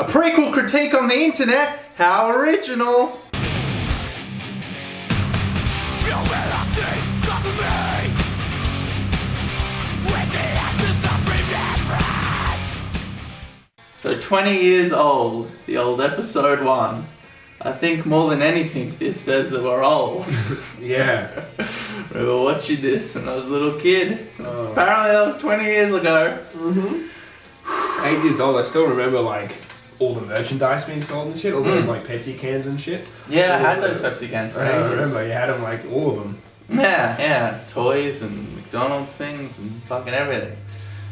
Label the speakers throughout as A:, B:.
A: A prequel critique on the internet? How original! So 20 years old, the old episode 1. I think more than anything this says that we're old.
B: Yeah.
A: Remember watching this when I was a little kid.
B: Oh.
A: Apparently that was 20 years ago.
B: 8 years old, I still remember like all the merchandise being sold and shit, all those like Pepsi cans and shit.
A: Yeah, I had those Pepsi cans for
B: I
A: ages.
B: remember, you had them like all of them.
A: Yeah, toys and McDonald's things and fucking everything.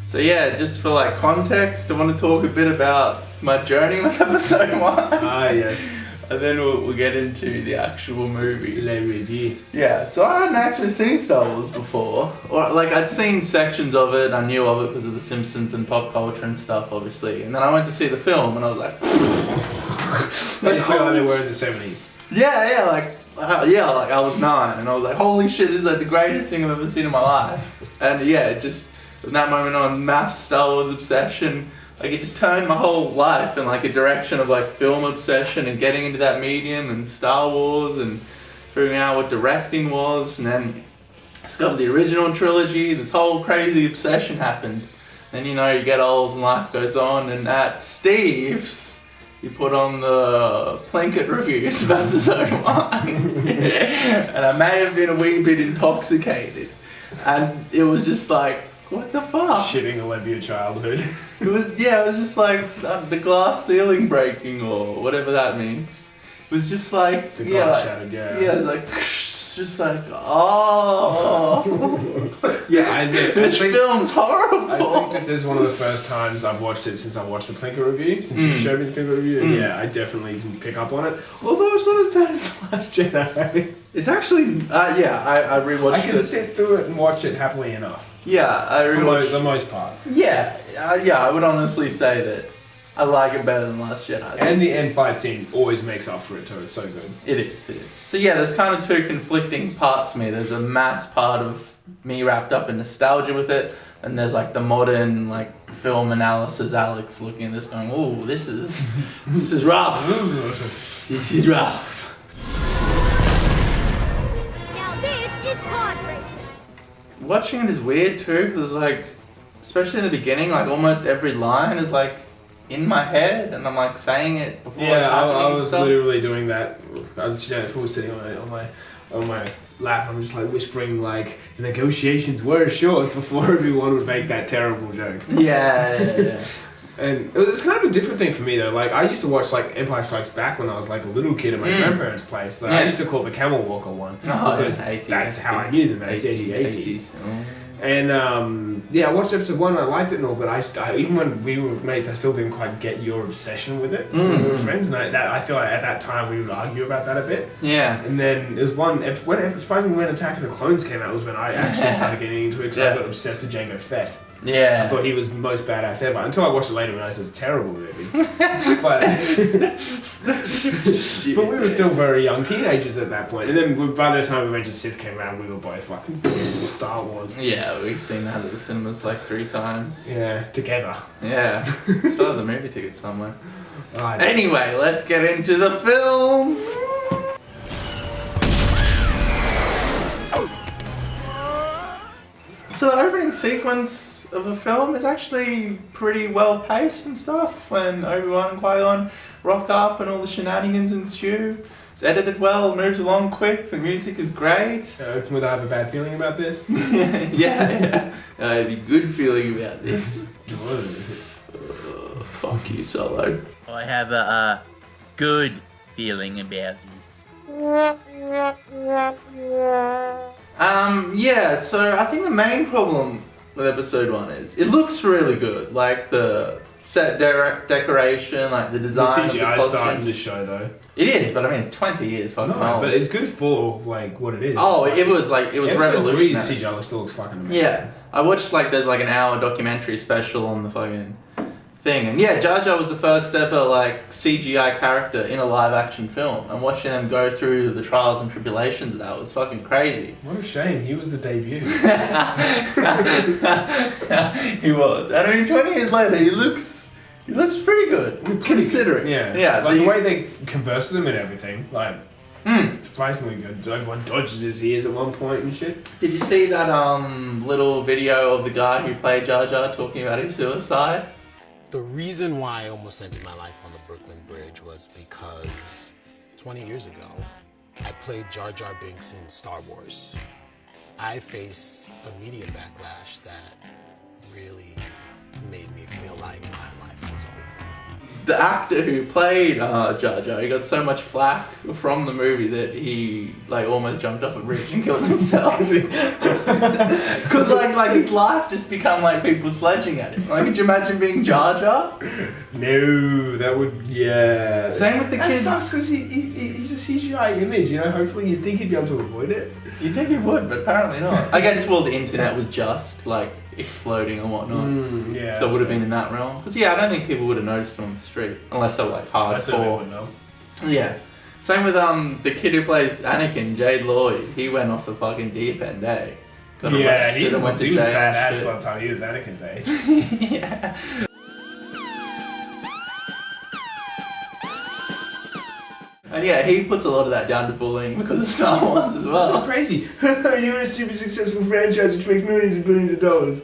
A: So yeah, just for like context, I want to talk a bit about my journey with episode 1.
B: Ah, yes.
A: And then we'll get into the actual movie.
B: Le review.
A: Yeah, so I hadn't actually seen Star Wars before. Or like I'd seen sections of it, I knew of it because of The Simpsons and pop culture and stuff, obviously. And then I went to see the film and I was like...
B: Basically like they were in the 70s.
A: Yeah, like I was 9 and I was like, holy shit, this is like the greatest thing I've ever seen in my life. And yeah, it just, from that moment on, mass Star Wars obsession, like it just turned my whole life in like a direction of like film obsession and getting into that medium and Star Wars and figuring out what directing was, and then discovered the original trilogy. This whole crazy obsession happened. Then you know you get old and life goes on, and at Steve's you put on the Plinkett reviews of episode 1 and I may have been a wee bit intoxicated, and it was just like, what the fuck?
B: Shitting all over your childhood.
A: It was just like the glass ceiling breaking or whatever that means. It was just like,
B: The glass shattered, yeah.
A: Yeah, it was like, just like, oh.
B: Yeah, I admit,
A: This film's horrible.
B: I think this is one of the first times I've watched it since I watched the Plinkett review, since you showed me the Plinkett review, and yeah, I definitely can pick up on it. Although it's not as bad as The Last Jedi.
A: It's actually, I rewatched it.
B: I can sit through it and watch it happily enough.
A: Yeah, I rewatched
B: For the most part.
A: Yeah, I would honestly say that I like it better than Last Jedi.
B: And the end fight scene always makes up for it too, it's so good.
A: It is. So yeah, there's kind of two conflicting parts to me. There's a mass part of me wrapped up in nostalgia with it, and there's like the modern like film analysis Alex looking at this going, oh, this is rough. This is rough.
C: Now this is pod racing.
A: Watching it is weird too, because like, especially in the beginning, like almost every line is like in my head, and I'm like saying it before it's happening.
B: I was
A: and stuff.
B: literally doing that. I was sitting on my lap. I'm just like whispering like the negotiations were short before everyone would make that terrible joke.
A: Yeah.
B: And it was kind of a different thing for me though. Like I used to watch like Empire Strikes Back when I was like a little kid at my grandparents' place. Like, I used to call the Camel Walker one because that's how I knew them. That's the 80s. And I watched episode 1 and I liked it and all, but I even when we were mates, I still didn't quite get your obsession with it. We were friends, and I feel like at that time we would argue about that a bit.
A: Yeah.
B: And then there was surprisingly when Attack of the Clones came out was when I actually started getting into it because I got obsessed with Jango Fett.
A: Yeah.
B: I thought he was the most badass ever until I watched it later and realized it was a terrible movie. but we were still very young teenagers at that point. And then by the time Revenge of the Sith came around, we were both fucking Star Wars.
A: Yeah, we've seen that at the cinemas like 3 times.
B: Yeah, together.
A: Yeah. Still have the movie ticket somewhere.
B: Right.
A: Anyway, let's get into the film. So the opening sequence of the film is actually pretty well paced and stuff. When Obi-Wan and Qui-Gon rock up and all the shenanigans ensue. It's edited well, moves along quick, the music is great.
B: Would I have a bad feeling about this?
A: yeah. I have a good feeling about this. Fuck you, Solo.
D: I have a good feeling about this.
A: Yeah, so I think the main problem with episode 1 is it looks really good. Like the set decoration, like the design
B: The CGI
A: of the
B: style in
A: costumes.
B: this show though.
A: It is, but I mean it's 20 years fucking old.
B: But it's good for like what it is.
A: Oh, it was revolutionary.
B: Episode 3's CGI still looks fucking amazing.
A: Yeah, I watched like there's like an hour documentary special on the fucking thing, and yeah, Jar Jar was the first ever like CGI character in a live action film, and watching them go through the trials and tribulations of that was fucking crazy.
B: What a shame, he was the debut.
A: He was, and I mean 20 years later he looks He looks pretty good, considering.
B: Yeah. Like the way they converse with him and everything, like, surprisingly good. Everyone dodges his ears at one point and shit.
A: Did you see that little video of the guy who played Jar Jar talking about his suicide?
E: The reason why I almost ended my life on the Brooklyn Bridge was because 20 years ago, I played Jar Jar Binks in Star Wars. I faced a media backlash that really made me feel like my life was over.
A: The actor who played Jar Jar, he got so much flack from the movie that he like almost jumped off a bridge and killed himself. Because like his life just become like people sledging at him. Like, could you imagine being Jar Jar?
B: No, that would, yeah.
A: Same with the
B: That
A: kid.
B: sucks because he's a CGI image, you know? Hopefully you'd think he'd be able to avoid it.
A: You'd think he would, but apparently not. I guess, well, the internet was just like exploding and whatnot.
B: Yeah.
A: So it would have been in that realm. Because yeah, I don't think people would have noticed him on the street. Unless they were like
B: I certainly
A: hardcore.
B: wouldn't know.
A: Yeah. Same with the kid who plays Anakin, Jade Lloyd. He went off the fucking deep end, eh? Got arrested and went to
B: he was
A: jail.
B: badass
A: and
B: by the time he was Anakin's age.
A: shit. Yeah. And yeah, he puts a lot of that down to bullying because of Star Wars as
B: It's
A: well.
B: crazy. You're in a super successful franchise which makes millions and billions of dollars.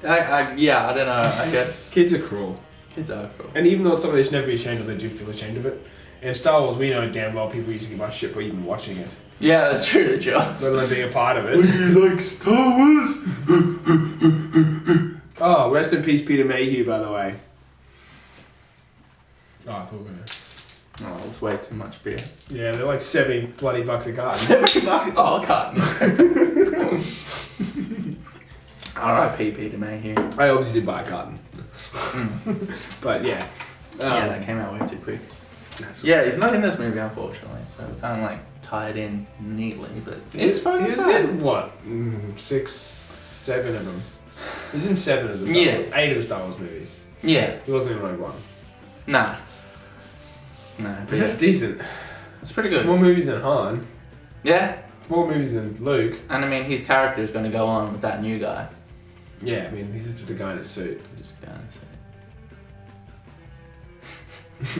A: I don't know. I guess
B: Kids are cruel.
A: kids are cool.
B: And even though it's something they should never be ashamed of, they do feel ashamed of it. In Star Wars, we know damn well people used to give us shit for even watching it.
A: Yeah, that's true, the jokes.
B: Let alone being a part of it.
A: you like Star Wars?
B: Oh, rest in peace, Peter Mayhew, by the way. Oh, I thought we were gonna...
A: Oh, it's way too much beer.
B: Yeah, they're like $70 bloody bucks a carton.
A: $70? Oh, a carton. R.I.P. Peter Mayhew.
B: I obviously did buy a carton. But yeah.
A: Yeah, that came out way too quick.
B: That's
A: Yeah, he's not in this movie, unfortunately, so we can't like tie it in neatly, but it's fun.
B: He's in what? 6, 7 of them. He's in 7 of the Star
A: Yeah.
B: Wars, 8 of the Star Wars movies.
A: Yeah,
B: He wasn't in Rogue One.
A: nah. No,
B: But that's decent.
A: it's pretty
B: There's
A: good.
B: more movies than Han.
A: Yeah,
B: More movies than Luke.
A: and I mean, his character is going to go on with that new guy.
B: Yeah, I mean, he's just a guy in a suit.
A: Just going to say.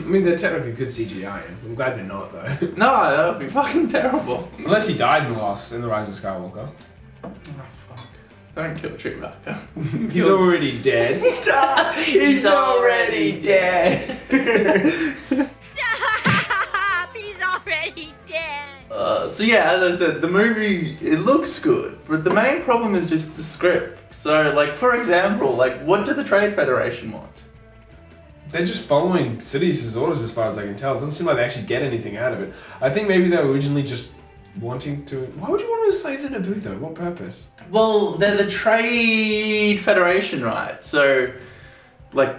B: I mean, they're technically good CGI. I'm glad they're not, though.
A: No, that would be fucking terrible.
B: Unless he dies in the Rise of Skywalker.
A: Oh, fuck. Don't kill Chewbacca.
B: He's already dead.
A: He's already dead.
C: He's already dead.
A: So yeah, as I said, the movie, it looks good, but the main problem is just the script. So like, for example, like what do the Trade Federation want?
B: They're just following Sidious's orders as far as I can tell. It doesn't seem like they actually get anything out of it. I think maybe they were originally just wanting to... Why would you want to enslave the Naboo though? What purpose?
A: Well, they're the Trade Federation, right? So, like,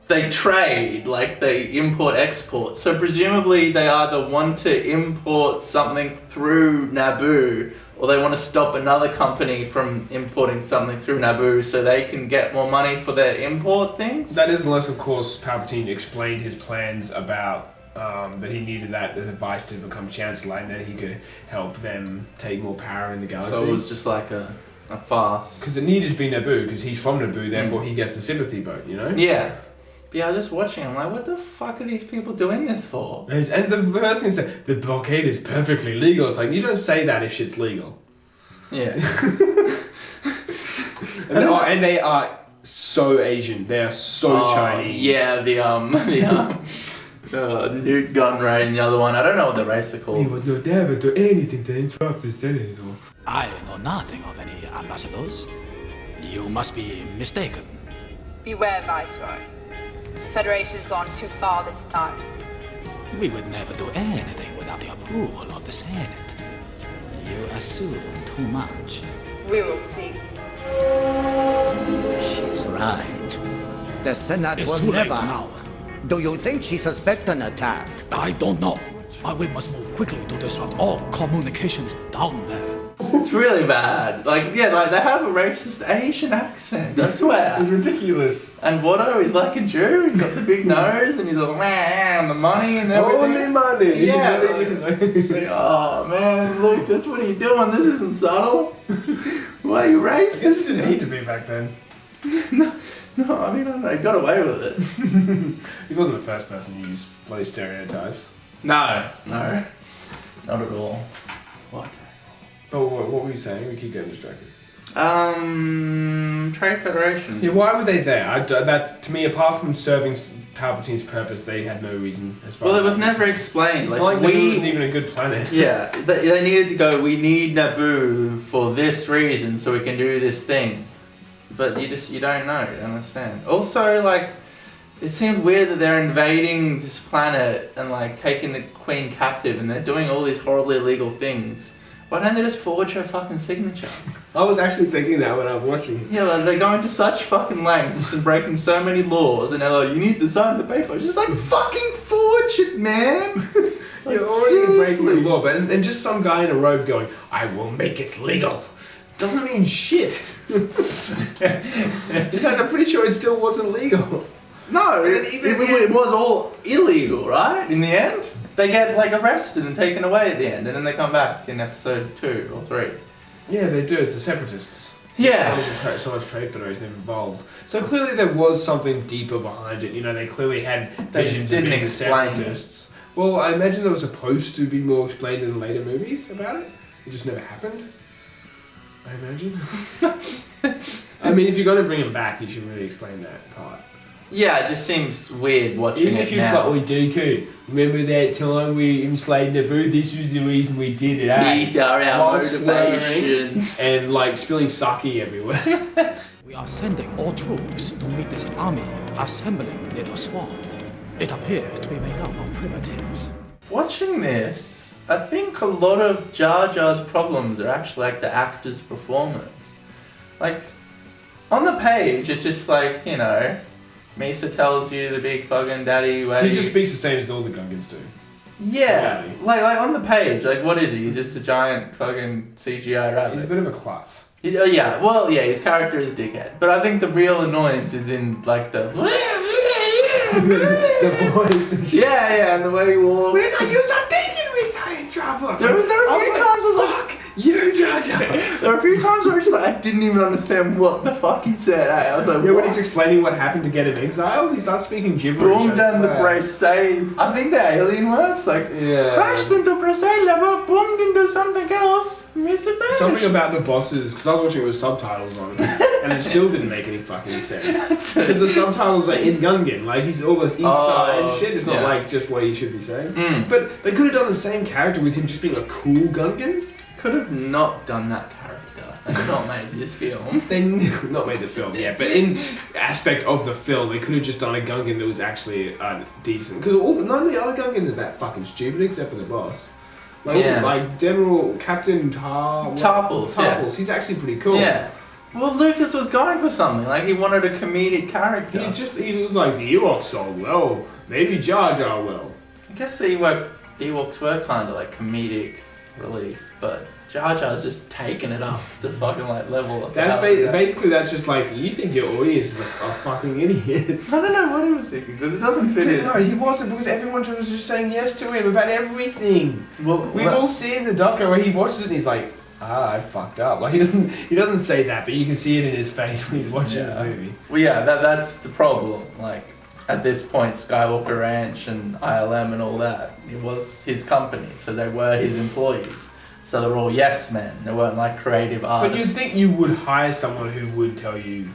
A: they trade, like they import export. So presumably they either want to import something through Naboo, or they want to stop another company from importing something through Naboo so they can get more money for their import things.
B: That is unless, of course, Palpatine explained his plans about that he needed that as advice to become Chancellor, and then he could help them take more power in the galaxy.
A: So it was just like a farce.
B: Because it needed to be Naboo, because he's from Naboo, therefore he gets the sympathy vote, you know?
A: Yeah. But yeah, I was just watching, I'm like, what the fuck are these people doing this for?
B: And the first thing is that the blockade is perfectly legal. It's like, you don't say that if shit's legal.
A: Yeah.
B: And they are so Asian. They are so Chinese.
A: Yeah, the Newt Gunray and the other one. I don't know what the race are called.
B: would not ever do anything to interrupt the senator.
F: I know nothing of any ambassadors. You must be mistaken.
G: Beware, Viceroy. The Federation's gone too far this time.
F: We would never do anything without the approval of the Senate. You assume too much.
G: We will see.
F: She's right.
H: The Senate
F: It's
H: will
F: too late
H: never.
F: now.
H: Do you think she suspects an attack?
F: I don't know. We must move quickly to disrupt all communications down there.
A: It's really bad. Like, yeah, like they have a racist Asian accent, I swear.
B: It's ridiculous.
A: And Watto is like a Jew, he's got the big nose and he's all, and the money and everything.
B: Only money.
A: Yeah. It's like, oh man, Lucas, what are you doing? This isn't subtle. Why are you
B: I guess it
A: racist?
B: didn't need to be back then.
A: No, I mean, I don't know, he got away with it.
B: He wasn't the first person to use bloody stereotypes.
A: No, not at all. What?
B: Oh, what were you saying? We keep getting distracted.
A: Trade Federation.
B: Yeah, why were they there? That to me, apart from serving Palpatine's purpose, they had no reason. As far
A: Well,
B: as
A: it was
B: I'm
A: never
B: concerned.
A: explained.
B: It's
A: Like,
B: not like Naboo was even a good planet.
A: Yeah, they needed to go, we need Naboo for this reason so we can do this thing. But you don't know, you don't understand. Also, like, it seemed weird that they're invading this planet and, like, taking the Queen captive and they're doing all these horribly illegal things. Why don't they just forge her fucking signature?
B: I was actually thinking that when I was watching.
A: Yeah, like, they're going to such fucking lengths and breaking so many laws and they're like, you need to sign the paper. It's just like, fucking forge it, man! Like,
B: You're already breaking the law, but and just some guy in a robe going, I will make it legal. Doesn't mean shit. Because I'm pretty sure it still wasn't legal.
A: No, it was all illegal, right? In the end? They get, like, arrested and taken away at the end, and then they come back in episode 2 or 3.
B: Yeah, they do. It's the Separatists.
A: Yeah.
B: So much Trade Federation involved. So clearly there was something deeper behind it. You know, they clearly had
A: They
B: visions
A: just didn't
B: of being the
A: explain it.
B: Separatists. Well, I imagine there was supposed to be more explained in the later movies about it. It just never happened. I imagine. I mean, if you're going to bring him back, you should really explain that part.
A: Yeah, it just seems weird watching
B: Even
A: it
B: if you was
A: now.
B: like, Dooku, remember that time we enslaved Naboo? This was the reason we did it, eh?
A: These are our
B: While swearing
A: motivations.
B: And like spilling sake everywhere.
F: We are sending all troops to meet this army assembling near the swamp. It appears to be made up of primitives.
A: Watching this, I think a lot of Jar Jar's problems are actually like the actor's performance. Like, on the page, it's just like, you know, Misa tells you the big fucking daddy way.
B: He just speaks the same as all the Gungans do.
A: Yeah,
B: Really?
A: like on the page, like what is he? He's just a giant fucking CGI rabbit.
B: He's a bit of a klutz.
A: Yeah, well, yeah, his character is a dickhead. But I think the real annoyance is in like the
B: The voice. And shit.
A: yeah, and the way he walks.
B: We're not used to thinking we're so in trouble.
A: There were a few times I was like,
B: fuck you, Jar Jar.
A: there were a few times where I just like I didn't even understand what the fuck he said. I was like,
B: Yeah, when
A: what?
B: he's explaining what happened to get him exiled, he starts speaking gibberish.
A: Boomed
B: I
A: and the
B: swear.
A: brace say, I think they're alien words, like,
B: Yeah.
A: crashed into Bracela, boomed into something else,
B: Something about the bosses, because I was watching it with subtitles on, and it still didn't make any fucking sense. Because the subtitles are in Gungan, like he's all the east side and shit. It's not
A: yeah.
B: like just what he should be saying.
A: Mm.
B: But they could have done the same character with him just being a cool Gungan.
A: Could have not done that character and not made this film.
B: They not made the film yet, but in aspect of the film, they could have just done a Gungan that was actually decent. Because none of the other Gungans are that fucking stupid, except for the boss. Like,
A: Yeah.
B: like General Captain
A: Tarpals,
B: Tarpals, he's actually pretty cool.
A: Yeah. Well, Lucas was going for something, like he wanted a comedic character.
B: He was like, the Ewoks sold well, maybe Jar Jar will.
A: I guess the Ewoks were kind of like comedic relief, but Jar Jar's just taking it up to fucking like level up.
B: That's basically that's just like, you think your audience is are fucking idiots.
A: I don't know what he was thinking, because it doesn't fit in.
B: No, he wasn't, because everyone was just saying yes to him about everything.
A: Well,
B: We've all seen the doco where he watches it and he's like, I fucked up. Like he doesn't say that, but you can see it in his face when he's watching the movie.
A: Well, yeah, that's the problem. Like, at this point, Skywalker Ranch and ILM and all that, it was his company, so they were his employees. So they were all yes men. They weren't like creative artists.
B: But you'd think you would hire someone who would tell you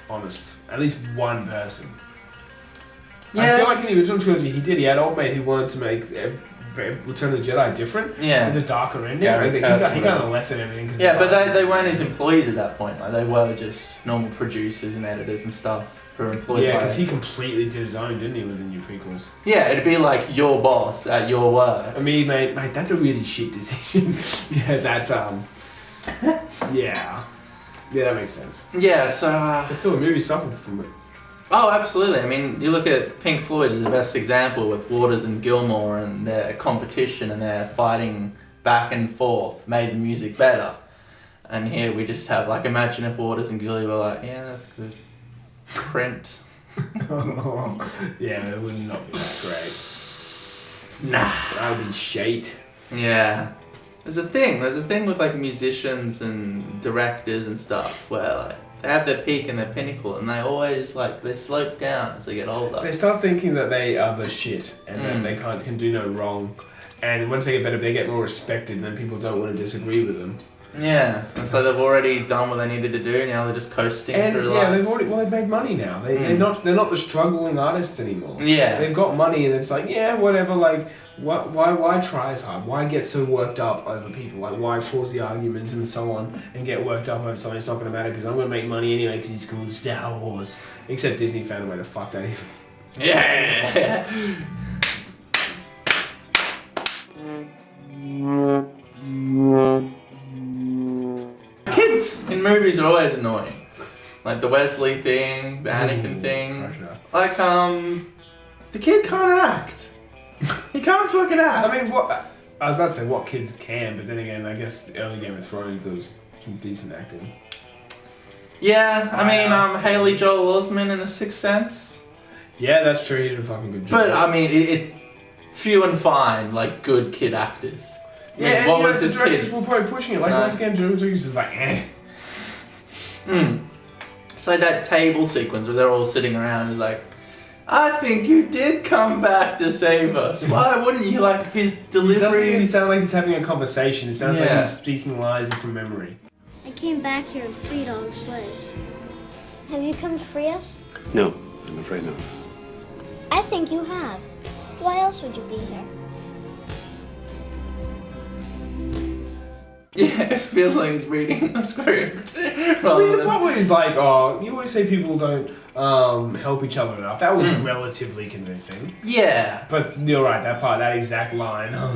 B: honest. At least one person.
A: Yeah.
B: I feel like in the original trilogy he did. He had an old mate who wanted to make Return of the Jedi different.
A: Yeah.
B: With a darker ending.
A: Gary
B: He
A: Kurtz
B: kind of left it everything. 'Cause
A: Yeah, but they weren't his employees at that point. Like, they were just normal producers and editors and stuff who were employed
B: yeah,
A: by...
B: because he completely did his own, didn't he, with the new prequels?
A: Yeah, it'd be like your boss at your work.
B: I mean, mate, that's a really shit decision. Yeah, that's, yeah. Yeah, that makes sense.
A: Yeah, so...
B: I feel the movie suffered from it.
A: Oh, absolutely. I mean, you look at Pink Floyd as the best example with Waters and Gilmour and their competition and their fighting back and forth made the music better. And here we just have, like, imagine if Waters and Gilly were like, yeah, that's good. Print.
B: Yeah, it would not be that great.
A: Nah.
B: That would be shite.
A: Yeah. There's a thing with, like, musicians and directors and stuff where, like, they have their peak and their pinnacle, and they always like they slope down as they get older.
B: They start thinking that they are the shit and that they can do no wrong. And once they get better, they get more respected, and then people don't want to disagree with them.
A: Yeah, and so they've already done what they needed to do. Now they're just coasting through life.
B: They've made money now. They're not the struggling artists anymore.
A: Yeah,
B: they've got money, and it's like, yeah, whatever. Like, why try as hard? Why get so worked up over people? Like, why cause the arguments and so on, and get worked up over something? It's not going to matter because I'm going to make money anyway because it's called Star Wars. Except Disney found a way to fuck that even.
A: Yeah. Kids in movies are always annoying. Like the Wesley thing, the Anakin thing. Like, the kid can't act. He can't fucking act.
B: I mean, what? I was about to say what kids can, but then again, I guess the early Game of Thrones, there was some decent acting.
A: Yeah, I mean, Haley Joel Osment in The Sixth Sense.
B: Yeah, that's true. He did a fucking good job.
A: But I mean, it's few and fine, like good kid actors.
B: Yeah,
A: what was this
B: the directors
A: kid?
B: were probably pushing it. Like once again, George Lucas is like, eh.
A: It's like that table sequence where they're all sitting around and like, I think you did come back to save us. Why wouldn't you? Like his delivery.
B: It doesn't even sound like he's having a conversation. It sounds like
A: Yeah.
B: he's speaking lies from memory.
I: I came back here and freed all the slaves. Have you come to free us?
J: No, I'm afraid not.
I: I think you have. Why else would you be here?
A: Yeah, it feels like he's reading a script.
B: I mean, the part where he's like, oh, you always say people don't help each other enough. That was relatively convincing.
A: Yeah.
B: But you're right, that exact line, I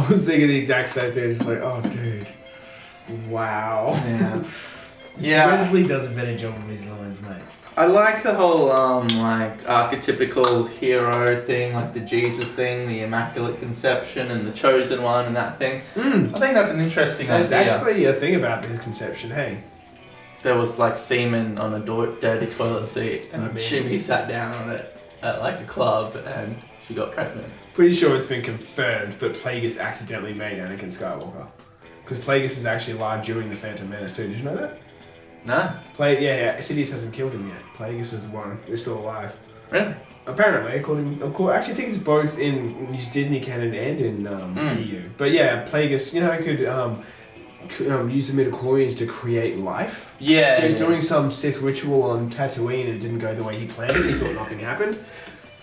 B: was thinking the exact same thing. Just like, oh, dude. Wow.
A: Yeah. Yeah.
B: Wesley does a better job of his lines, mate.
A: I like the whole like archetypical hero thing, like the Jesus thing, the Immaculate Conception, and the Chosen One, and that thing. I think that's an interesting
B: There's
A: idea.
B: actually a thing about his conception, hey.
A: There was like semen on a dirty toilet seat, and Shimmy sat down on it at like a club, and she got pregnant.
B: Pretty sure it's been confirmed, but Plagueis accidentally made Anakin Skywalker. Because Plagueis is actually alive during the Phantom Menace too. Did you know that?
A: No.
B: Yeah. Sidious hasn't killed him yet. Plagueis is the one. He's still alive.
A: Really?
B: Apparently, I actually think it's both in Disney canon and in EU. But yeah, Plagueis, you know, he could use the midichlorians to create life.
A: Yeah.
B: He was doing some Sith ritual on Tatooine and it didn't go the way he planned it. He thought nothing happened.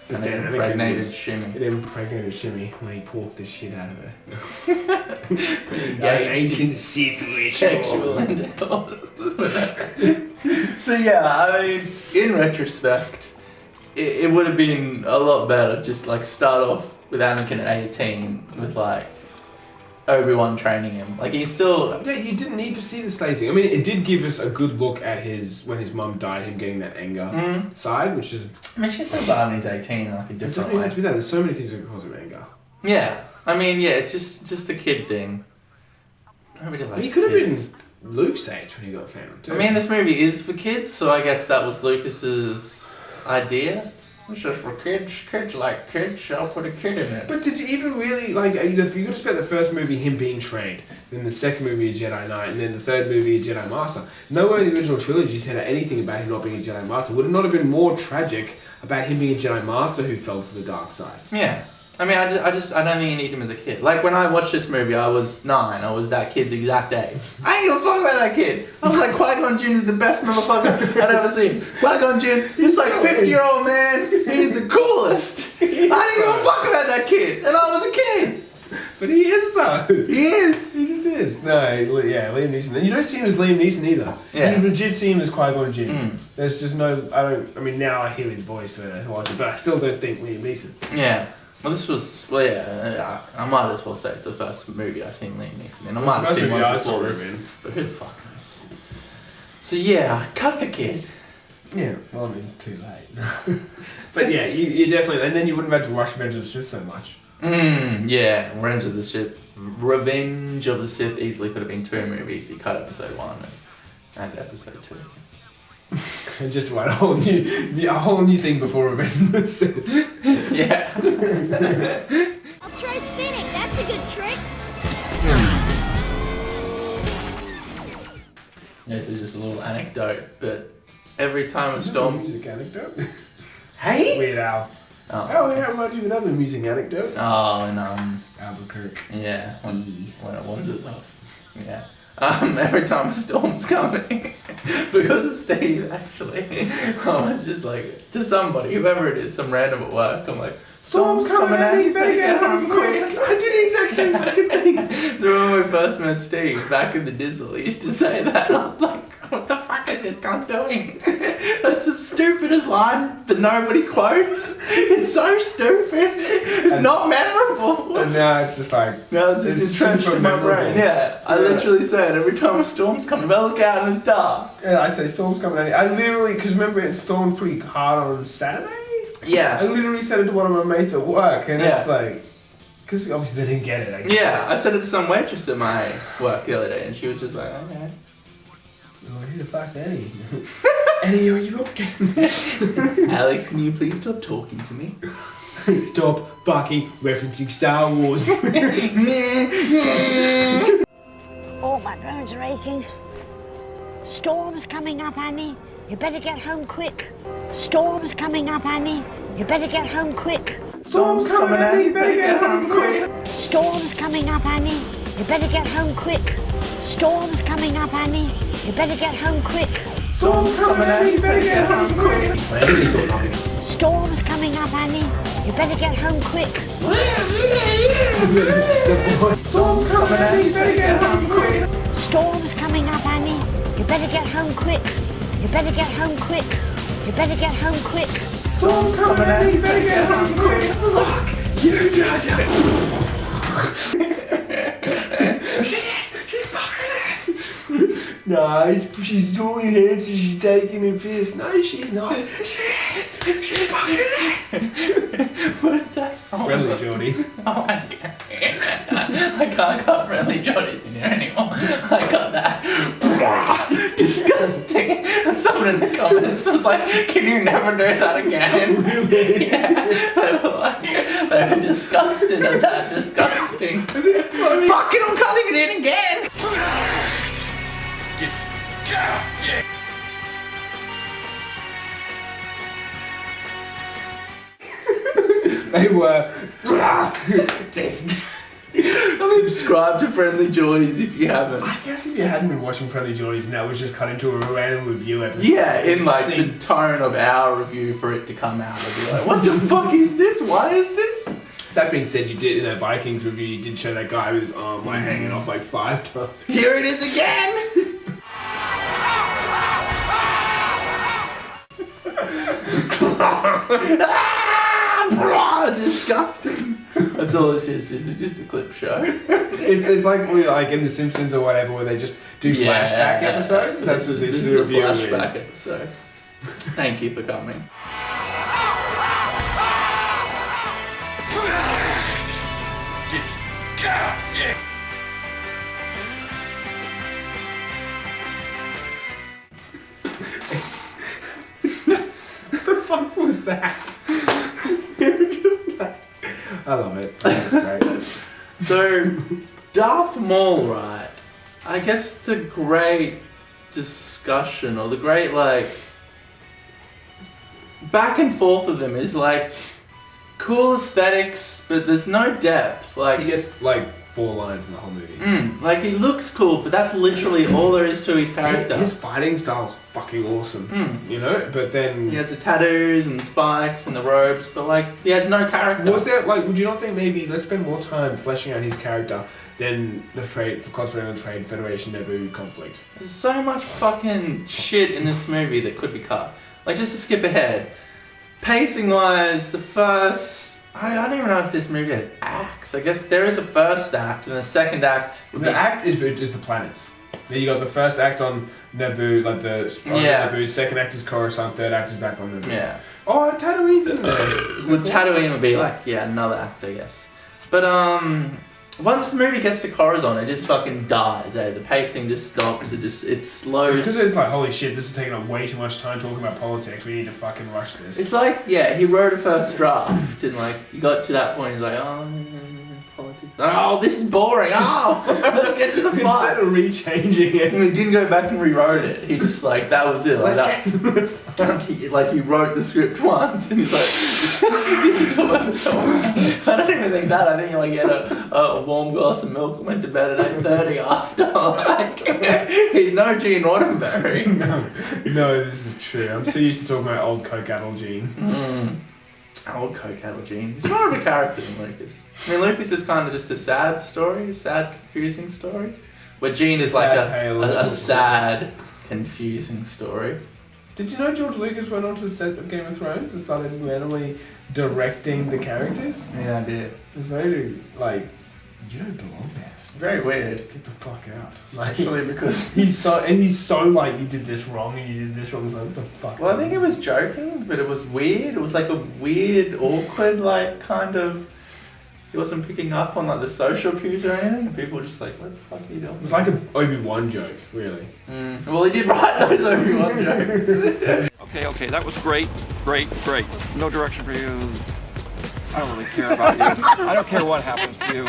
B: But
A: And
B: then
A: it impregnated Shimmy.
B: It impregnated Shimmy when he porked the shit out of her.
A: Ancient
B: Sith ritual.
A: sexual intercourse. So yeah, I mean, in retrospect, it would have been a lot better just like start off with Anakin at 18 with like Obi-Wan training him. Like he still...
B: Yeah, you didn't need to see the slave thing. I mean, it did give us a good look at when his mum died, him getting that anger side, which is...
A: I mean, she can still die when he's 18 in like a
B: It
A: different
B: doesn't
A: way.
B: have to be that. There's so many things that can cause him anger.
A: Yeah, I mean, yeah, it's just the kid thing. Nobody likes
B: He could have
A: kids.
B: been Luke's age when he got Phantom too.
A: I mean, this movie is for kids, so I guess that was Lucas's idea. It's just for kids. Kids like kids. I'll put a kid in it.
B: But did you even really, like, you could have spent the first movie him being trained, then the second movie a Jedi Knight, and then the third movie a Jedi Master. Nowhere in the original trilogy said anything about him not being a Jedi Master. Would it not have been more tragic about him being a Jedi Master who fell to the dark side?
A: Yeah. I mean, I don't think you need him as a kid. Like, when I watched this movie, I was 9. I was that kid's exact age. I ain't give a fuck about that kid. I was like, Qui-Gon Jinn is the best motherfucker I've ever seen. Qui-Gon Jinn, he's like 50-year-old man. He's the coolest. I didn't give a fuck about that kid. And I was a kid.
B: But he is, though.
A: He is.
B: He just is. No, yeah, Liam Neeson. And you don't see him as Liam Neeson either.
A: Yeah.
B: You legit see him as Qui-Gon Jinn. There's just no... I mean, now I hear his voice when I watch it, but I still don't think Liam Neeson.
A: Yeah. Well, this was... Well, yeah, I might as well say it's the first movie I've seen Liam Neeson in. I might have seen one before this. But who the fuck knows? So, yeah, cut the kid.
B: Yeah, well, I mean, too late. But yeah, you definitely... And then you wouldn't have had to rush Revenge of the Sith so much.
A: Yeah, Revenge of the Sith easily could have been 2 movies. You cut episode 1 and episode 2.
B: And just write a whole new thing before Revenge of the Sith.
A: Yeah.
I: I'll try spinning. That's a good trick.
A: This is just a little anecdote, but every time a
B: Is that a
A: storm...
B: music anecdote?
A: Hey?
B: Weird Al.
A: Oh,
B: Oh, yeah, reminds me of another music anecdote.
A: Oh, and
B: Albuquerque.
A: yeah, when it wanders off. Yeah. Every time a storm's coming, because of Steve, actually, I was just like, to somebody, whoever it is, some random at work, I'm like, storm's coming at you, better get home quick.
B: I did the exact same fucking thing.
A: So when we first met Steve, back in the Dizzle, he used to say that, and I was like, what the fuck is this cunt doing? That's the stupidest line that nobody quotes. It's so stupid. It's not memorable.
B: And now it's just like...
A: Now it's just entrenched in my brain. Yeah, I literally say it every time a storm's coming. I look out and it's dark.
B: Yeah, I say storm's coming at you. I literally, because remember it stormed pretty hard on Saturday?
A: Yeah.
B: I literally said it to one of my mates at work, and it's like... Because obviously they didn't get it, I guess.
A: Yeah, I said it to some waitress at my work the other day, and she was just like, okay.
B: Oh, who the fuck's Eddie? Eddie, are you okay?
A: Alex, can you please stop talking to me?
B: Stop fucking referencing Star Wars.
C: Oh, my bones are aching. Storm's coming up, Annie. You better get home quick. Storm's coming up, Annie. You better get home quick.
A: Storm's coming, Annie. You better get home quick.
C: Storm's coming up, Annie. You better get home quick. Storm's coming up, Annie. You better get home quick.
A: Storm's coming, Annie. You better get home quick.
C: Storm's coming up, Annie. You better get home quick.
A: Storm's coming, Annie. You better get home quick.
C: Storm's coming up, Annie. You better get home quick. You better get home quick. You better get home quick.
A: Storm's coming, Annie. You better get home quick. Fuck you, Jaja.
B: No, she's doing it, so she's taking a piss. No, she's not. She's fucking ass.
A: What is that?
B: Friendly Geordie.
A: Oh my god. I can't cut Friendly Geordies in here anymore. I got that. Disgusting. And someone in the comments was like, can you never do that again?
B: Really?
A: Yeah. They were disgusted at that. Disgusting. Fucking, I'm cutting it in again.
B: They were...
A: Subscribe to Friendly Geordies if you haven't.
B: I guess if you hadn't been watching Friendly Geordies and that was just cut into a random review episode.
A: Yeah, in like the tone of our review for it to come out. I'd be like, what the fuck is this? Why is this?
B: That being said, you did in that Vikings review, you did show that guy with his arm like hanging off like 5 times.
A: Here it is again! Disgusting. That's all this is just a clip show.
B: It's like in The Simpsons or whatever where they just do flashback episodes. That's what this
A: is a
B: review
A: flashback
B: is.
A: episode. Thank you for coming.
B: What the fuck was that? I love it. That's great.
A: So, Darth Maul, right? I guess the great discussion or the great back and forth of them is cool aesthetics, but there's no depth.
B: He gets 4 lines in the whole movie.
A: He looks cool, but that's literally all there is to his character.
B: His fighting style's fucking awesome, you know. But then
A: he has the tattoos and the spikes and the robes, but he has no character.
B: Was there would you not think maybe let's spend more time fleshing out his character than concentrating on the Trade Federation Naboo conflict?
A: There's so much fucking shit in this movie that could be cut. Just to skip ahead, pacing wise, the first. I don't even know if this movie has acts. I guess there is a first act and a second act.
B: The act is the planets. Then you got the first act on Naboo, Naboo. Second act is Coruscant. Third act is back on Naboo.
A: Yeah.
B: Oh, Tatooine's in there.
A: With Tatooine would be another act, I guess. But once the movie gets to Coruscant, it just fucking dies. The pacing just stops. It slows.
B: It's because it's holy shit, this is taking up way too much time talking about politics. We need to fucking rush this.
A: It's he wrote a first draft and he got to that point. He's like, oh, politics Oh, this is boring. Oh, let's get to the fight.
B: Instead of rechanging it.
A: He didn't go back and rewrote it. He just like, that was it. Like, he wrote the script once and he's like, this is what I'm doing. I don't even think that. I think he had a warm glass of milk and went to bed at 8:30 after. Like, he's no Gene Roddenberry.
B: No, this is true. I'm so used to talking about old Coke Adel Gene.
A: Old Coke Adel Gene. He's more of a character than Lucas. I mean, Lucas is kind of just a sad story, a sad, confusing story. Where Gene is like a sad, confusing story.
B: Did you know George Lucas went onto the set of Game of Thrones and started randomly directing the characters?
A: Yeah, I did.
B: It was very, like, you don't belong there.
A: Very weird.
B: Get the fuck out.
A: Especially because
B: he's so like, you did this wrong and you did this wrong. Like, what the fuck?
A: Well, I think it was joking, but it was weird. It was like a weird, awkward, like, kind of... He wasn't picking up on, like, the social cues or anything. People were just like, what the fuck are you doing?
B: It was like an Obi-Wan joke, really.
A: Well, he did write those Obi-Wan jokes.
J: Okay, that was great. No direction for you. I don't really care about you. I don't care what happens to you.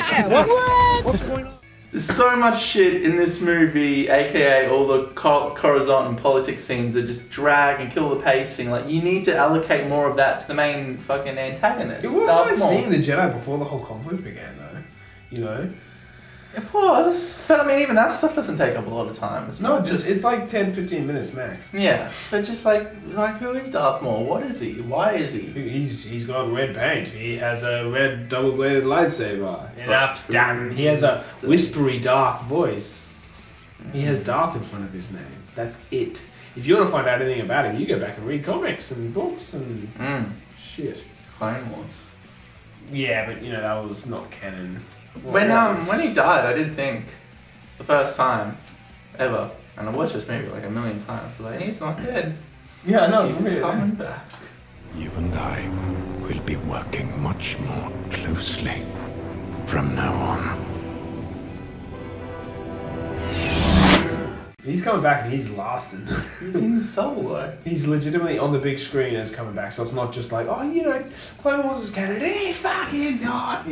A: What's going on? There's so much shit in this movie, aka all the Coruscant and politics scenes that just drag and kill the pacing. Like, you need to allocate more of that to the main fucking antagonist.
B: It was nice seeing the Jedi before the whole conflict began, though. You know?
A: It was, but I mean, even that stuff doesn't take up a lot of time. It's
B: no, it's like 10-15 minutes max.
A: Yeah, but just like who is Darth Maul? What is he? Why is he?
B: He's got red paint. He has a red double-bladed lightsaber. Enough done. He has a whispery, dark voice. He has Darth in front of his name. That's it. If you want to find out anything about him, you go back and read comics and books and shit.
A: Clone Wars.
B: Yeah, but that was not canon.
A: When he died, I did think the first time ever, and I watched this movie like a million times. Like, he's not dead.
B: Yeah, no,
A: he's coming back.
K: You and I will be working much more closely from now on.
B: He's coming back and he's lasting.
A: He's in Solo.
B: He's legitimately on the big screen as coming back, so it's not just like, Clone Wars is canon, it's fucking not,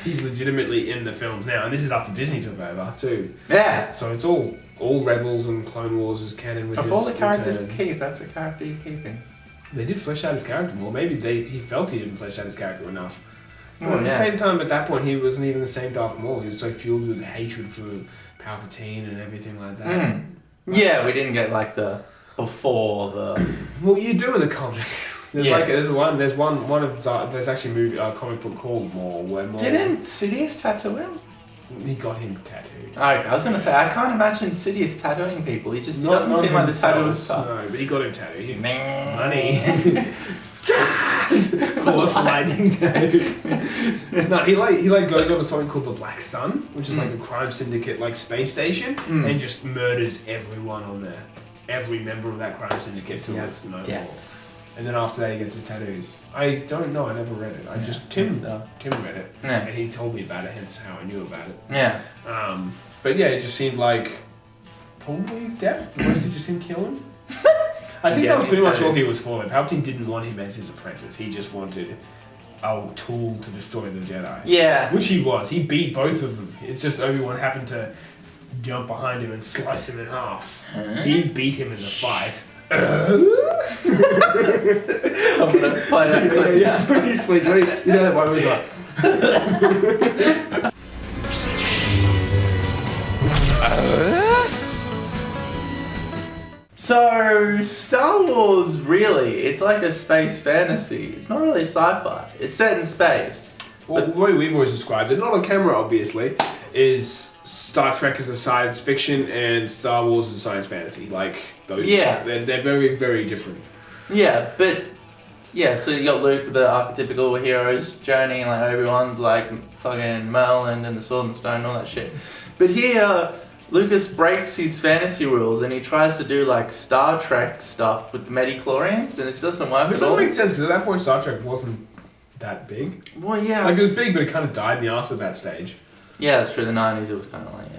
B: He's legitimately in the films now, and this is after Disney took over too.
A: Yeah.
B: So it's all Rebels and Clone Wars is canon with
A: of
B: his
A: all the characters
B: return.
A: to keep, that's a character you're keeping.
B: They did flesh out his character more. Maybe he felt he didn't flesh out his character enough. But at the
A: yeah.
B: same time, at that point, he wasn't even the same Darth Maul. He was so fueled with hatred for Palpatine and everything like that.
A: Yeah, we didn't get like the before the.
B: Well, you do in the comics. There's there's actually a movie, a comic book called Maul where Maul.
A: Didn't Sidious tattoo him?
B: He got him tattooed.
A: Okay, I was gonna say I can't imagine Sidious tattooing people. He doesn't seem like the tattoo stuff.
B: No, but he got him tattooed. Money. Force lightning tattoo. No, he goes on to something called the Black Sun, which is like a crime syndicate like space station, and just murders everyone on there. Every member of that crime syndicate till it's no more. And then after that he gets his tattoos. I don't know, I never read it. Tim read it.
A: Yeah.
B: And he told me about it, hence how I knew about it.
A: Yeah.
B: But yeah, it just seemed like probably death. Mostly just him killing. I think that was pretty much all he was for. Palpatine didn't want him as his apprentice. He just wanted a tool to destroy the Jedi.
A: Yeah.
B: Which he was. He beat both of them. It's just Obi-Wan happened to jump behind him and slice him in half. He beat him in the fight. I'm gonna play that clip. Yeah, please. Ready? You know that one was like.
A: So, Star Wars, really, it's like a space fantasy. It's not really sci-fi. It's set in space.
B: Well, the way we've always described it, not on camera obviously, is Star Trek is a science fiction and Star Wars is science fantasy. Like, those, they're very, very different.
A: Yeah, but, so you got Luke, the archetypical hero's journey, like Obi-Wan's like fucking Merlin and the Sword and Stone and all that shit. But here, Lucas breaks his fantasy rules and he tries to do like Star Trek stuff with the midi-chlorians and it just doesn't work
B: Which
A: at all.
B: doesn't make sense because at that point Star Trek wasn't that big.
A: Well, yeah.
B: Like it was big but it kind of died in the arse at that stage.
A: Yeah, that's true. The 90s it was kind of like,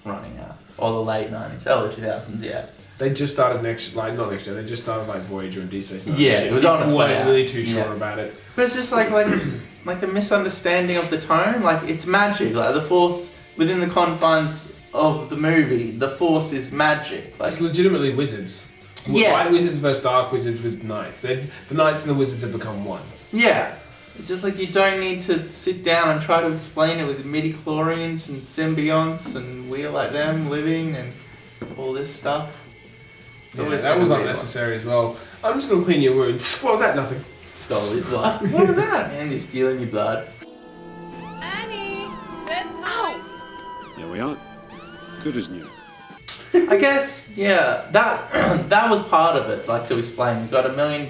A: running out. Or the late 90s, early 2000s,
B: They just started they just started like Voyager and Deep Space Nine.
A: Yeah, it was on its way out.
B: Really too sure about it.
A: But it's just like like a misunderstanding of the tone. Like it's magic. Like the Force within the confines of the movie, the Force is magic. Like
B: it's legitimately wizards.
A: Yeah.
B: Light wizards versus dark wizards with knights. The knights and the wizards have become one.
A: Yeah. It's just like you don't need to sit down and try to explain it with midi-chlorians and symbionts and we're like them living and all this stuff.
B: Yeah, that was unnecessary as well. I'm just gonna clean your wounds. What was that? Nothing.
A: Stole his blood. What was that? Man, you're stealing your blood.
L: Annie, bedtime.
K: There we are. Good as new.
A: I guess, yeah, that was part of it, like to explain. He's got a million.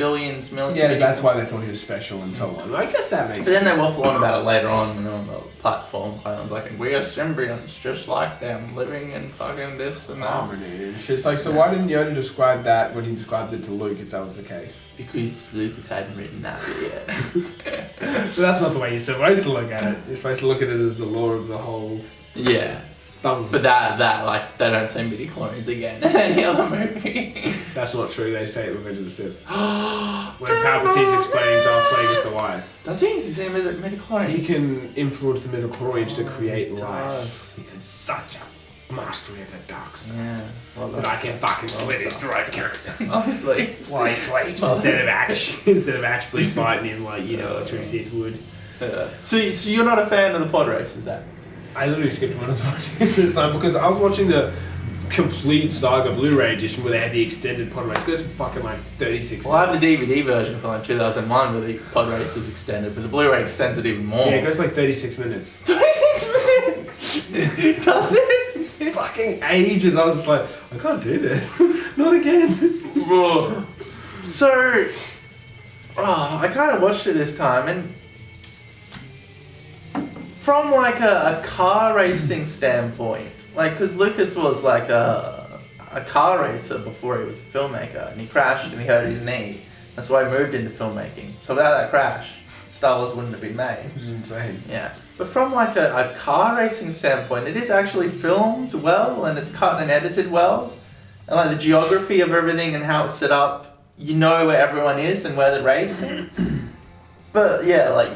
B: Yeah, that's why they thought he was special and so on. I guess that makes sense.
A: But then they waffle on about it later on when they're on the platform. Kylo's like, we are symbionts just like them, living in fucking this and that.
B: Harmony and shit. It's like, so why didn't Yoda describe that when he described it to Luke if that was the case?
A: Because Lucas hadn't written that yet.
B: But that's not the way you're supposed to look at it. You're supposed to look at it as the law of the whole.
A: Yeah. But that like they don't say midi-chlorians again in any other movie.
B: That's not true. They say it in Revenge of the Sith. When Palpatine's explaining Darth Plagueis the Wise.
A: Does he? Does he say midi-chlorians?
B: He can influence the midi-chlorians to create life. He has such a mastery of the dark side.
A: Yeah. Well,
B: that I can fucking slit his throat.
A: Honestly.
B: While he sleeps instead of actually fighting him like, a true Sith would.
A: So you're not a fan of the pod races, Zach?
B: I literally skipped when I was watching it this time because I was watching the complete Saga Blu-ray edition where they had the extended pod race. It goes for fucking like 36
A: Well, I have the DVD version from like 2001 where the pod race is extended, but the Blu-ray extends it even more.
B: Yeah, it goes like 36 minutes.
A: 36 minutes? Does it?
B: Fucking ages. I was just like, I can't do this. Not again.
A: So, I kind of watched it this time and from like a car racing standpoint, like because Lucas was like a car racer before he was a filmmaker, and he crashed and he hurt his knee. That's why he moved into filmmaking. So without that crash, Star Wars wouldn't have been made.
B: Which is insane.
A: Yeah. But from like a car racing standpoint, it is actually filmed well and it's cut and edited well. And like the geography of everything and how it's set up, you know where everyone is and where they're racing. But yeah, like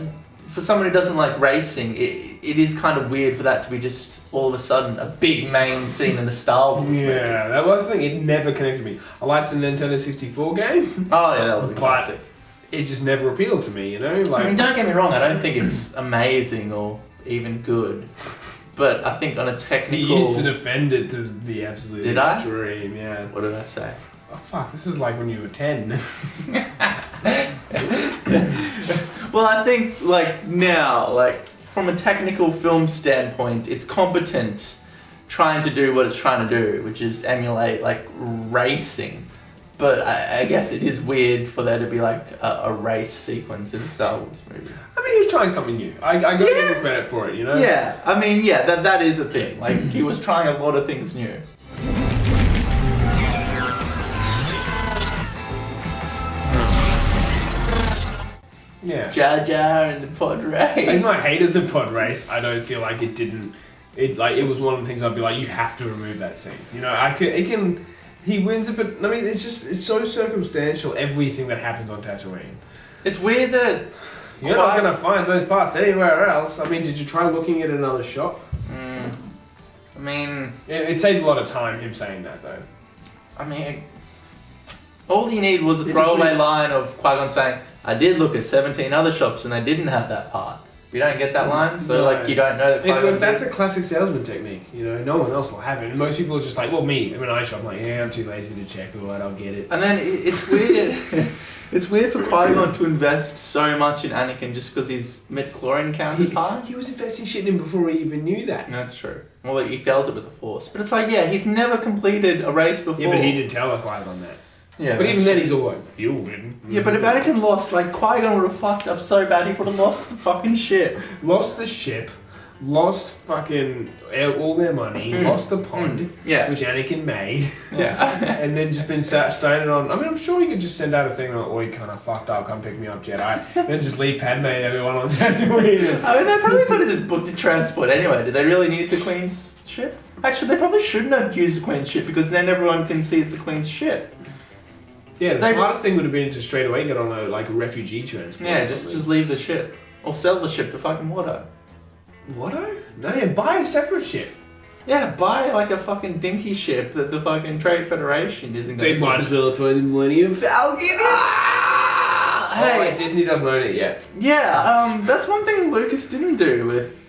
A: for someone who doesn't like racing, it is kind of weird for that to be just all of a sudden a big main scene in the Star Wars movie.
B: Yeah, that was the thing, it never connected me. I liked the Nintendo 64 game.
A: Oh yeah, that was classic.
B: It just never appealed to me, Like,
A: I mean, don't get me wrong, I don't think it's amazing or even good. But I think on a technical...
B: You used to defend it to the absolute extreme, yeah.
A: What did I say?
B: Oh fuck, this is like when you were 10.
A: Well, I think like now, like from a technical film standpoint, it's competent trying to do what it's trying to do, which is emulate like racing. But I guess it is weird for there to be like a race sequence in a Star Wars movie.
B: I mean, he was trying something new. I got to give him credit for it,
A: Yeah, I mean, yeah, that is a thing. Like he was trying a lot of things new.
B: Yeah.
A: Jar Jar and the pod race.
B: Even though I hated the pod race, I don't feel like it didn't. It was one of the things I'd be like, you have to remove that scene. He wins it, but I mean, it's so circumstantial. Everything that happens on Tatooine.
A: It's weird that
B: you're not gonna find those parts anywhere else. I mean, did you try looking at another shop?
A: I mean,
B: it saved a lot of time. Him saying that though.
A: I mean, all you need was a throwaway line of Qui-Gon saying, I did look at 17 other shops and they didn't have that part. You don't get that line, so like you don't know that Qui-Gon
B: that's a classic salesman technique, No one else will have it. And most people are just like, well, me, when I shop, I'm like, yeah, I'm too lazy to check, alright, I'll get it.
A: And then it's weird. It's weird for Qui-Gon to invest so much in Anakin just because his midi-chlorian count is high.
B: He was investing shit in him before he even knew that.
A: That's true. Well, he felt it with the Force. But it's like, yeah, he's never completed a race before.
B: Yeah, but he didn't tell Qui-Gon that.
A: Yeah,
B: but even then he's all like, you'll win.
A: Yeah, but if Anakin lost, like, Qui-Gon would have fucked up so bad he would have lost the fucking shit.
B: Lost the ship, lost fucking all their money, lost the pond, which Anakin made.
A: Yeah.
B: And then just been stranded on... I mean, I'm sure he could just send out a thing like, oh, you kind of fucked up, come pick me up, Jedi. Then just leave Padme and everyone on Tatooine.
A: I mean, they probably could have just booked a transport anyway. Did they really need the Queen's ship? Actually, they probably shouldn't have used the Queen's ship because then everyone can see it's the Queen's ship.
B: Yeah, the smartest thing would have been to straight away get on a refugee transport.
A: Yeah, just leave the ship. Or sell the ship to fucking Watto.
B: Watto? No, yeah, buy a separate ship.
A: Yeah, buy like a fucking dinky ship that the fucking Trade Federation isn't going
B: They
A: to
B: might as well throw the Millennium Falcon in.
A: Hey.
B: Oh, wait, Disney doesn't own it yet.
A: Yeah, that's one thing Lucas didn't do with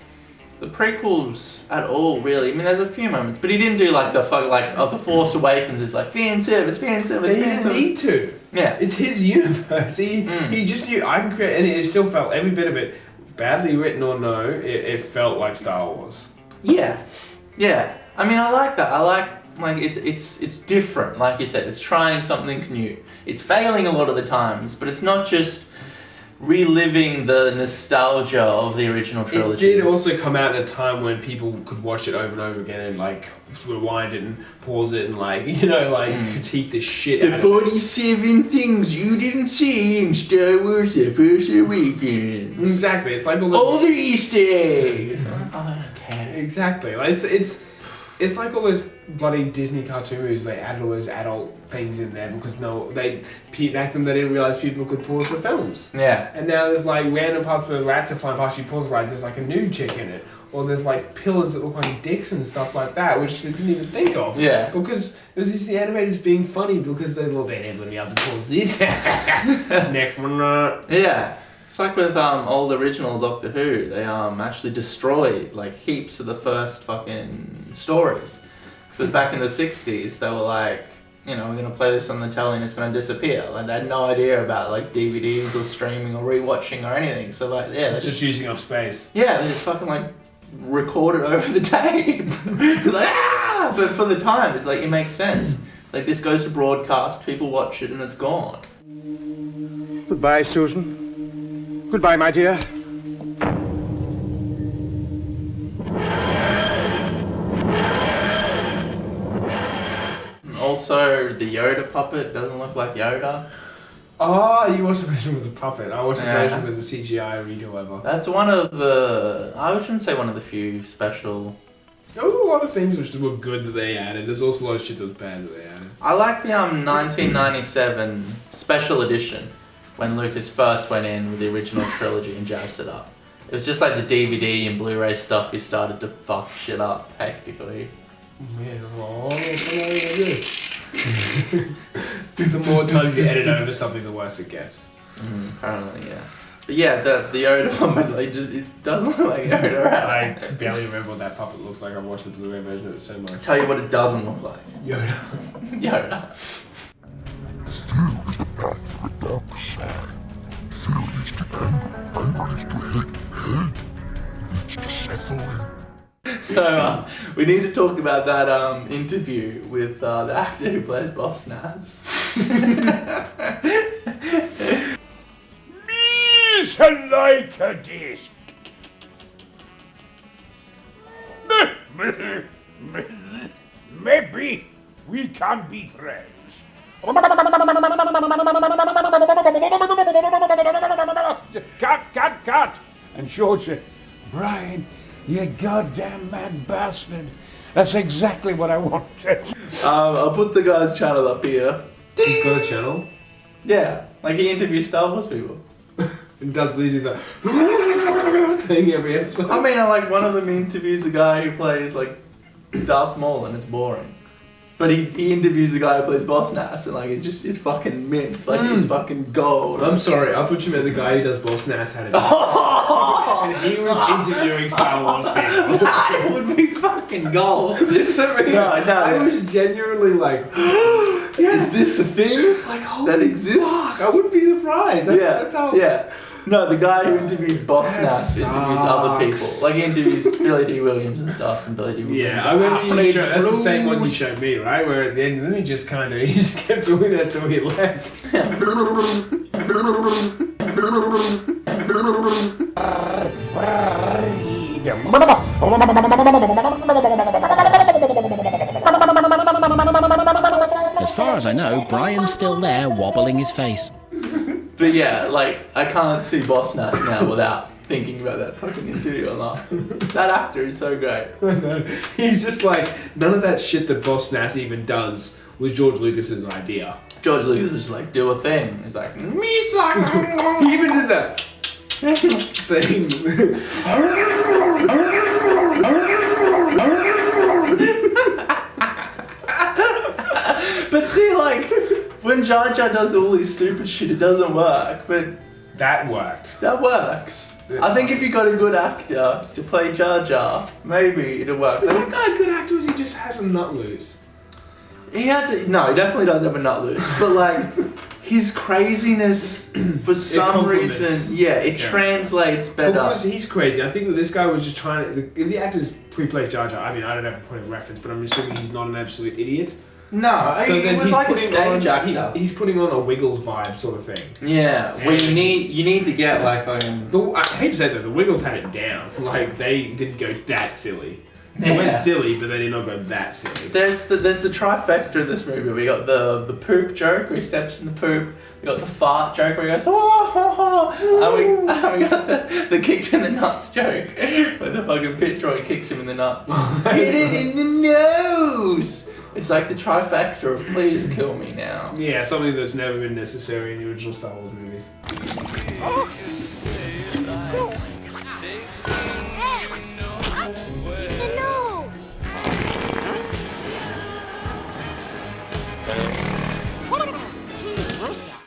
A: the prequels at all, really. I mean, there's a few moments, but he didn't do like the Force Awakens is like fan service.
B: He didn't need to.
A: Yeah,
B: it's his universe. He just knew I can create, and it still felt every bit of it, badly written or no, it felt like Star Wars.
A: Yeah. I mean, I like that. I like it's different. Like you said, it's trying something new. It's failing a lot of the times, but it's not just reliving the nostalgia of the original trilogy.
B: It did also come out at a time when people could watch it over and over again and like rewind it and pause it and critique the shit out of it.
A: The 47 things you didn't see in Star Wars The Force Awakens.
B: Exactly. It's like
A: all the Easter eggs.
B: Okay. Exactly. Like it's like all those bloody Disney cartoon movies. They added all those adult things in there because they back then they didn't realize people could pause the films.
A: Yeah.
B: And now there's like random parts where the rats are flying past you, pause the ride. There's like a nude chick in it, or there's like pillars that look like dicks and stuff like that, which they didn't even think of.
A: Yeah.
B: Because it was just the animators being funny because they never be able to pause this.
A: Yeah. It's like with old original Doctor Who, they actually destroyed like heaps of the first fucking stories. Because back in the 60s, they were like, we're gonna play this on the telly and it's gonna disappear. Like they had no idea about like DVDs or streaming or rewatching or anything. So like, yeah,
B: it's just using up space.
A: Yeah, they just fucking like record it over the tape. But for the time, it's like it makes sense. Like this goes to broadcast, people watch it, and it's gone.
M: Goodbye, Susan. Goodbye, my dear.
A: Also, the Yoda puppet doesn't look like Yoda.
B: Oh, you watched the version with the puppet. I watched the version with the CGI redo ever.
A: That's one of the... I shouldn't say one of the few special...
B: There was a lot of things which were good that they added. There's also a lot of shit that was bad that they added.
A: I like the 1997 special edition when Lucas first went in with the original trilogy and jazzed it up. It was just like the DVD and Blu-ray stuff he started to fuck shit up hectically.
B: Yeah, the more time you edit over something, the worse it gets.
A: Apparently, yeah. But yeah, the Yoda puppet, like, it doesn't look like Yoda, right?
B: I barely remember what that puppet looks like. I watched the Blu-ray version of it so much.
A: I'll tell you what it doesn't look like.
B: Yoda.
A: Yoda.
K: Fear is the path to the dark side. Fear leads to anger. Anger leads to hate. Hate leads to suffering.
A: So, we need to talk about that interview with the actor who plays Boss Nass.
K: Me's like a disc. Maybe we can be friends. Cut! And George said, Brian, you goddamn mad bastard. That's exactly what I wanted.
A: I'll put the guy's channel up here.
B: He's got a channel?
A: Yeah, like he interviews Star Wars people.
B: And does he do that thing every episode?
A: I mean, like one of them interviews a guy who plays like Darth Maul and it's boring. But he interviews the guy who plays Boss Nass and like it's fucking mint. Like it's fucking gold.
B: I'm sorry, I thought you meant the guy who does Boss Nass had it. And he was interviewing Star Wars people.
A: That would be fucking gold. Isn't it? No,
B: I was genuinely like,
A: is this a thing? Like, that exists?
B: Fuck, I wouldn't be surprised. That's how.
A: Yeah. No, the guy who interviewed Boss Nass interviews other people. Like, he interviews Billy D. Williams and stuff, and Billy D. Williams.
B: Yeah, I remember you showed, that's the same one you showed me, right? Where at the end, then he just kept doing that till he left.
N: As far as I know, Brian's still there, wobbling his face.
A: But yeah, like, I can't see Boss Nass now without thinking about that fucking interview or not. That actor is so great.
B: He's just like, none of that shit that Boss Nass even does was George Lucas's idea.
A: George Lucas was just like, do a thing. He's like,
B: he even did that. thing.
A: But see, like, when Jar Jar does all this stupid shit, it doesn't work. But
B: that worked.
A: That works. I think if you got a good actor to play Jar Jar, maybe it'll work.
B: Is that guy a good actor, or he just has a nut loose?
A: He definitely does have a nut loose. But like, his craziness, for some reason, it translates better.
B: Because he's crazy. I think that this guy was just trying to. The actor's pre-plays Jar Jar. I mean, I don't have a point of reference, but I'm assuming he's not an absolute idiot.
A: No,
B: so
A: it was like a stage actor.
B: He's putting on a Wiggles vibe sort of thing.
A: Yeah, well, you need to get like I
B: hate to say that the Wiggles had it down. Like they didn't go that silly. They went silly, but they did not go that silly.
A: There's the trifecta in this movie. We got the poop joke where he steps in the poop. We got the fart joke where he goes and we got the kicked in the nuts joke where the fucking pit droid kicks him in the nuts. Hit it in the nose. It's like the trifecta of please kill me now.
B: Yeah, something that's never been necessary in the original Star Wars movies.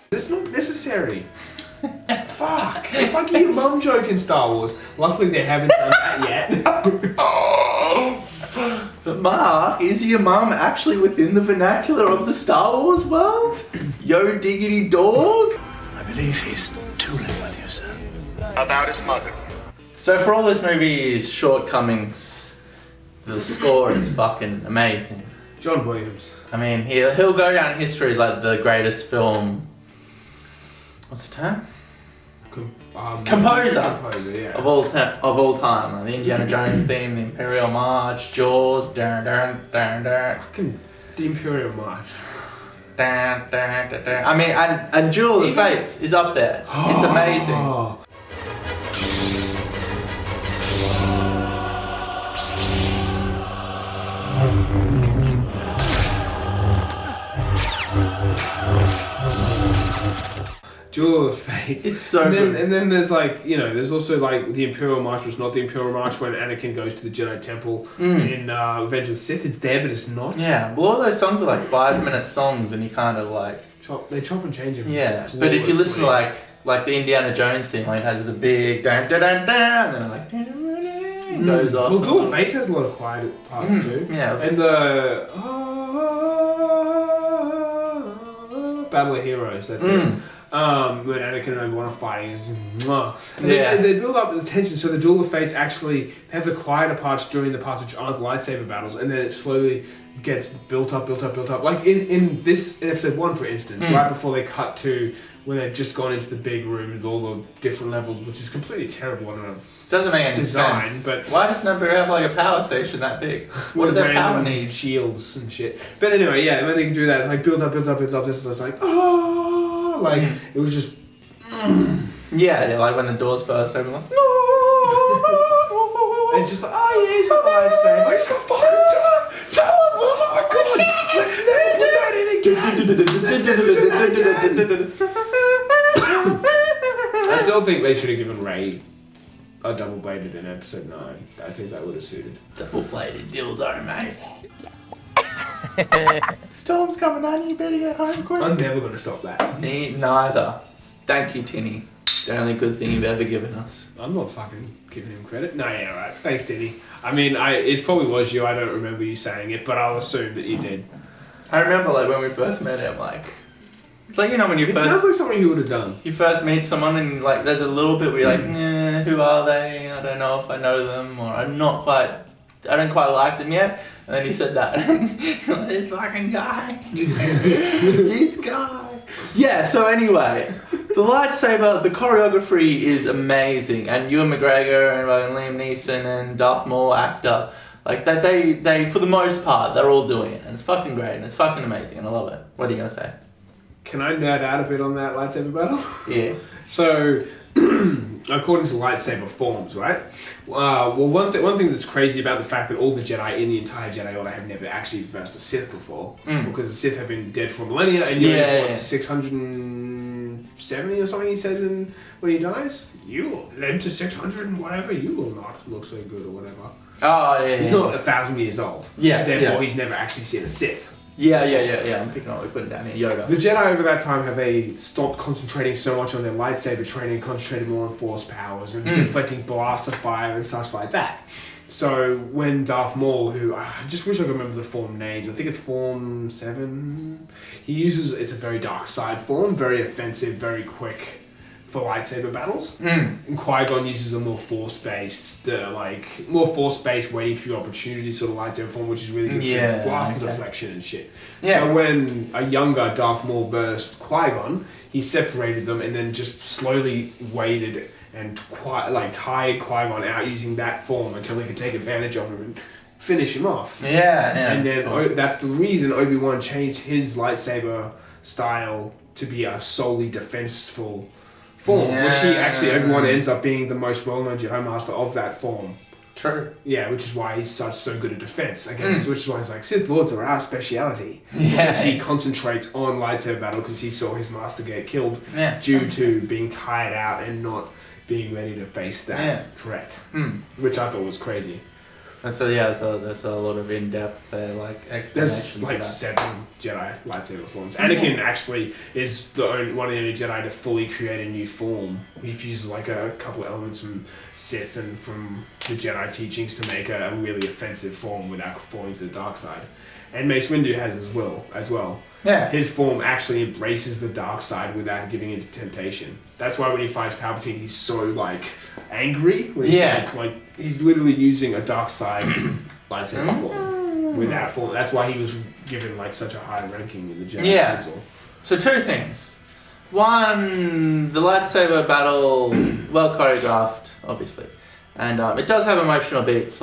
B: That's not necessary. Fuck. It's like your mum joke in Star Wars. Luckily they haven't done that yet.
A: But Mark, is your mum actually within the vernacular of the Star Wars world? Yo diggity dog?
F: I believe he's tooling with you, sir.
O: About his mother.
A: So for all this movie's shortcomings, the score is fucking amazing.
B: John Williams.
A: I mean, he'll go down in history as like the greatest film. What's the term? Composer
B: yeah.
A: of all time. Like the Indiana Jones theme, the Imperial March, Jaws,
B: Fucking the Imperial March.
A: I mean, and Duel of the Fates is up there. It's amazing.
B: Duel of Fates.
A: It's so good.
B: And then there's like, there's also like the Imperial March was not the Imperial March when Anakin goes to the Jedi Temple in Revenge of the Sith. It's there, but it's not.
A: Yeah, well, all those songs are like 5-minute songs, and you kind of like
B: they chop and change them.
A: Yeah, but if you listen to like the Indiana Jones thing, like it has the big dun dun dun dun, and then like it goes off.
B: Well, Duel of Fates has a lot of quiet parts too.
A: Yeah,
B: and the Battle of Heroes. That's it. When Anakin and Obi-Wan are fighting, they build up the tension. So the Duel of Fates actually have the quieter parts during the parts which aren't lightsaber battles, and then it slowly gets built up. Like in episode 1, for instance, right before they cut to when they've just gone into the big room with all the different levels, which is completely terrible. I don't know.
A: Doesn't make any sense. But why does Number have like a power station that big? What does that power need?
B: Shields and shit. But anyway, yeah, when they can do that, it's like build up. This is like it was just
A: yeah, like when the doors first open, like
B: and it's just like he's got lightsaber. He's got fucking two of them. Oh my god! Let's never put that in again. I still think they should have given Rey a double-bladed in episode 9. I think that would have suited.
A: Double-bladed dildo, mate. Storm's coming on, you better get home quick.
B: I'm never going to stop that.
A: Neither. Thank you, Tinny. The only good thing you've ever given us.
B: I'm not fucking giving him credit. No, yeah, right. Thanks, Tinny. I mean, it probably was you. I don't remember you saying it, but I'll assume that you did.
A: I remember like when we first met him, like it's like when you
B: first. It sounds like something you would have done.
A: You first meet someone and like there's a little bit where you're like, who are they? I don't know if I know them, or I don't quite like them yet. And then he said that. This fucking guy. This guy. Yeah, so anyway, the lightsaber, the choreography is amazing, and Ewan McGregor and Liam Neeson and Darth Maul actor, like they for the most part they're all doing it, and it's fucking great and it's fucking amazing and I love it. What are you gonna say?
B: Can I nerd out a bit on that lightsaber battle?
A: Yeah.
B: So, according to lightsaber forms, right? Well, one thing that's crazy about the fact that all the Jedi in the entire Jedi Order have never actually versed a Sith before, because the Sith have been dead for millennia, and you're 600 670 or something. He says when he dies, you will live to 600 and whatever. You will not look so good or whatever.
A: Oh yeah.
B: He's not 1,000 years old.
A: Yeah.
B: Therefore, he's never actually seen a Sith.
A: Yeah. I'm picking up. We put it down here. Yoda.
B: The Jedi over that time they stopped concentrating so much on their lightsaber training, concentrated more on force powers and deflecting blaster fire and such like that. So when Darth Maul, who I just wish I could remember the form names, I think it's Form 7. It's a very dark side form, very offensive, very quick for lightsaber battles. And Qui-Gon uses a more force-based, waiting for your opportunity sort of lightsaber form, which is really good for blaster deflection and shit. Yeah. So when a younger Darth Maul burst Qui-Gon, he separated them and then just slowly waited and tired Qui-Gon out using that form until he could take advantage of him and finish him off.
A: Yeah.
B: And then that's the reason Obi-Wan changed his lightsaber style to be a solely defenseful form, which Obi-Wan ends up being the most well-known Jedi Master of that form.
A: True.
B: Yeah, which is why he's so good at defense, I guess. Which is why he's like, Sith Lords are our speciality. Because he concentrates on lightsaber battle because he saw his master get killed due to being tired out and not being ready to face that threat, which I thought was crazy.
A: That's a lot of in-depth explanations.
B: There's like 7 Jedi lightsaber forms. Anakin actually is one of the only Jedi to fully create a new form. He fuses like a couple of elements from Sith and from the Jedi teachings to make a really offensive form without falling to the dark side. And Mace Windu has as well.
A: Yeah.
B: His form actually embraces the dark side without giving in to temptation. That's why when he fights Palpatine, he's so angry. He's literally using a dark side lightsaber form with that form. That's why he was given such a high ranking in the Jedi Council.
A: So 2 things. One, the lightsaber battle, well choreographed, obviously, and it does have emotional beats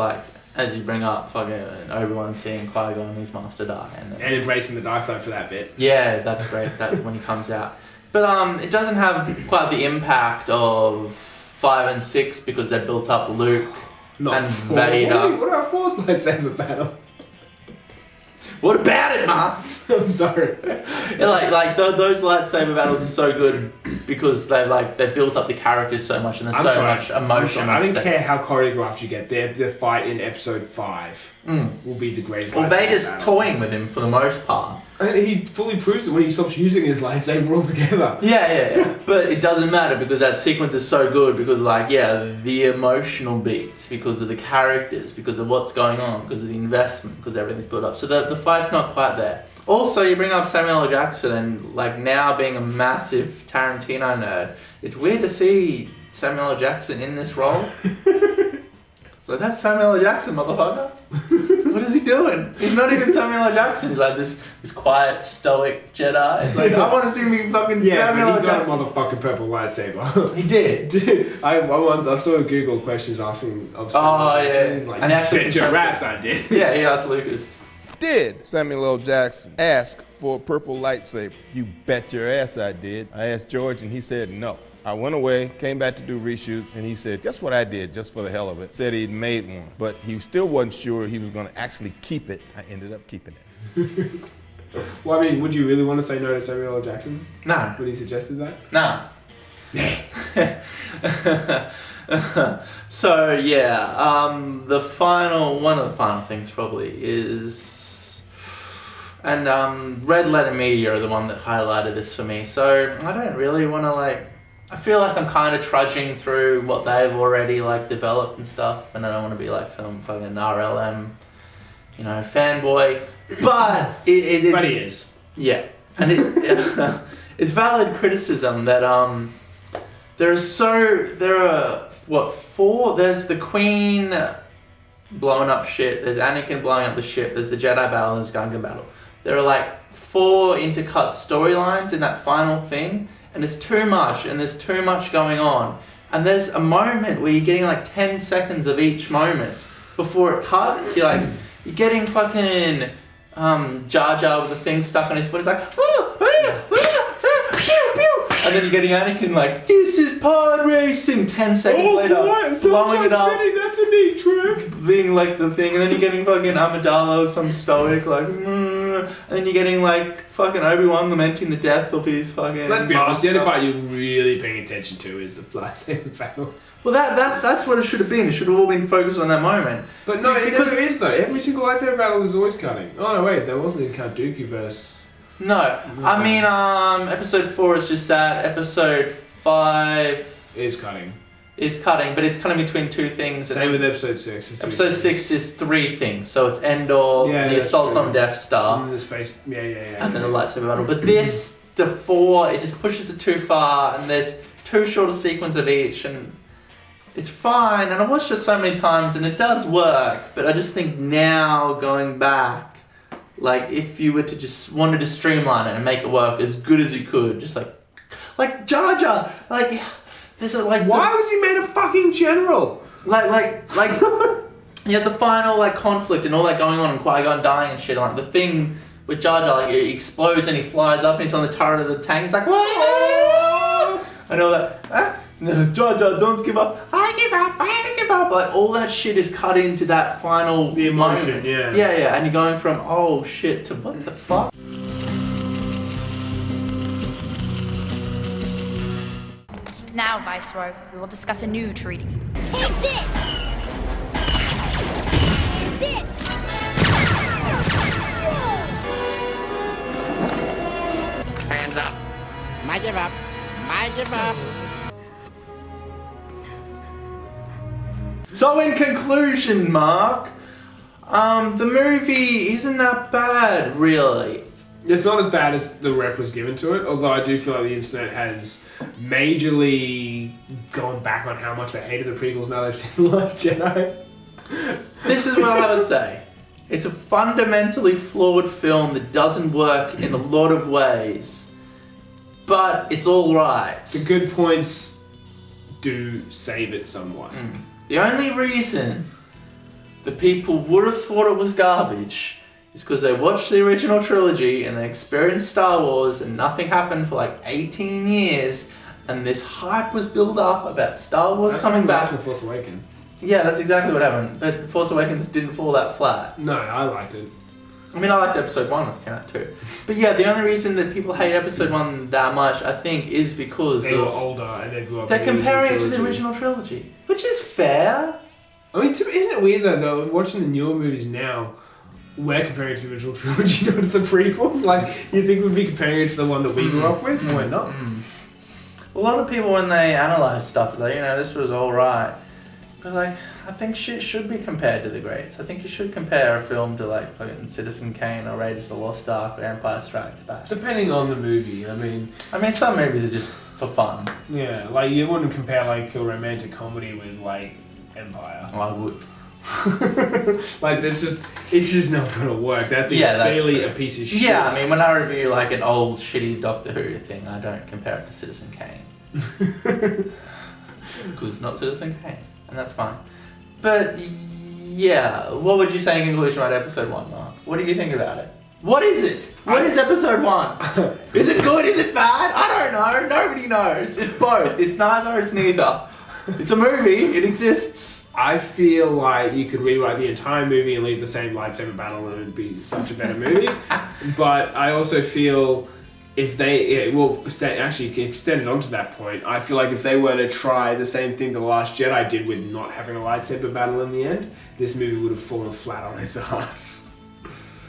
A: as you bring up fucking Obi-Wan seeing Qui-Gon, his master die. And
B: embracing the dark side for that bit.
A: Yeah, that's great, when he comes out. But it doesn't have quite the impact of 5 and 6 because they built up Luke and Vader.
B: What about Force lightsaber battle?
A: What about it, man?
B: I'm sorry.
A: Those lightsaber battles are so good because they built up the characters so much and there's much emotion.
B: I don't care how choreographed you get. The fight in Episode 5 will be the greatest.
A: Well, Vader's toying with him for the most part.
B: And he fully proves it when he stops using his lightsaber altogether.
A: Yeah. But it doesn't matter because that sequence is so good because the emotional beats, because of the characters, because of what's going on, because of the investment, because everything's built up. So the fight's not quite there. Also, you bring up Samuel L. Jackson and now being a massive Tarantino nerd, it's weird to see Samuel L. Jackson in this role. So that's Samuel L. Jackson, motherfucker. What is he doing? He's not even Samuel L. Jackson. He's this quiet, stoic Jedi. I want to see me fucking Samuel L. Jackson.
B: Got a motherfucking purple lightsaber.
A: He did.
B: I saw Google questions asking of
A: Samuel L. Jackson.
B: He's like, and actually, bet your ass I did.
A: Yeah, he asked Lucas.
O: Did Samuel L. Jackson ask for a purple lightsaber? You bet your ass I did. I asked George and he said no. I went away, came back to do reshoots, and he said, guess what I did, just for the hell of it? Said he'd made one, but he still wasn't sure he was going to actually keep it. I ended up keeping it.
B: Well, I mean, would you really want to say no to Samuel L. Jackson?
A: No.
B: When he suggested that?
A: No. So, yeah, one of the final things probably is... And Red Letter Media are the one that highlighted this for me. So I don't really want to I feel like I'm kind of trudging through what they've already developed and stuff, and I don't want to be some fucking RLM, fanboy. But
B: but he is.
A: Yeah, and it's valid criticism that there are 4. There's the Queen blowing up shit. There's Anakin blowing up the ship. There's the Jedi battle. And there's Gungan battle. There are 4 intercut storylines in that final thing. And it's too much, and there's too much going on. And there's a moment where you're getting 10 seconds of each moment before it cuts. You're getting fucking Jar Jar with the thing stuck on his foot. It's and then you're getting Anakin this is pod racing. 10 seconds later, blowing it up.
B: That's a neat trick.
A: Being the thing, and then you're getting fucking Amidala, some stoic and then you're getting like fucking Obi-Wan lamenting the death of his fucking.
B: Let's be honest, the only part you're really paying attention to is the lightsaber battle.
A: Well, that's what it should have been. It should have all been focused on that moment.
B: But no, it never is though. Every single lightsaber battle is always cutting. Oh no, wait, there wasn't in Count Dooku verse.
A: No, I mean, episode 4 is just that. Episode 5
B: is cutting.
A: It's cutting, but it's cutting between two things.
B: Same with episode 6.
A: Episode 6 is 3 things. So it's Endor, the assault on Death Star,
B: the space,
A: and then the lightsaber battle. But this, the 4, it just pushes it too far, and there's 2 shorter sequences of each, and it's fine. And I've watched it so many times, and it does work. But I just think now, going back, like if you were to just wanted to streamline it and make it work as good as you could, just like Jar Jar, like.
B: Why was he made a fucking general?
A: Like you had the final like conflict and all that going on and Qui-Gon dying and shit. Like the thing with Jar Jar, like it explodes and he flies up and he's on the turret of the tank. He's like, whoa! And all that. No, Jar Jar, don't give up. I give up. Like all that shit is cut into that final
B: emotion.
A: moment.
B: Yeah.
A: And you're going from oh shit to what the fuck.
P: Now, Viceroy, we will discuss a new treaty.
I: Take this! And this!
H: Hands up. I give up. I give up.
A: So in conclusion, Mark, the movie isn't that bad, really.
B: It's not as bad as the rep was given to it, although I do feel like the internet has majorly gone back on how much they hated the prequels now they've seen The Last Jedi.
A: This is what I would say. It's a fundamentally flawed film that doesn't work in a lot of ways, but it's alright.
B: The good points do save it somewhat.
A: The only reason the people would have thought it was garbage is because they watched the original trilogy and they experienced Star Wars and nothing happened for like 18 years and this hype was built up about Star Wars coming back.
B: That's Force Awakens.
A: Yeah, that's exactly what happened. But Force Awakens didn't fall that flat.
B: No, I liked it.
A: I mean, I liked episode 1 when it came out too. But yeah, the only reason that people hate episode 1 that much, I think, is because
B: they were older and they grew up.
A: They're comparing it to the original trilogy, which is fair.
B: I mean, isn't it weird though, watching the newer movies now, we're comparing it to the original trilogy, not to the prequels? Like, you think we'd be comparing it to the one that we grew up with? We're not.
A: A lot of people, when they analyse stuff, is like, this was alright. But like, I think shit should be compared to the greats. I think you should compare a film to like fucking Citizen Kane or Raiders of the Lost Ark or Empire Strikes Back.
B: Depending on the movie, I mean,
A: some movies are just for fun.
B: Yeah, like you wouldn't compare like a romantic comedy with like Empire.
A: I would.
B: Like it's just not gonna work. That thing's clearly a piece of shit.
A: Yeah, I mean, when I review like an old shitty Doctor Who thing, I don't compare it to Citizen Kane. Because it's not Citizen Kane, and that's fine. But yeah, what would you say in conclusion about episode 1, Mark? What do you think about it? What is it? What is episode 1? Is it good? Is it bad? I don't know. Nobody knows. It's both. It's neither. It's neither. It's a movie. It exists.
B: I feel like you could rewrite the entire movie and leave the same lightsaber battle and it'd be such a better movie. But I also feel if they, actually extended onto that point, I feel like if they were to try the same thing The Last Jedi did with not having a lightsaber battle in the end, this movie would have fallen flat on its ass.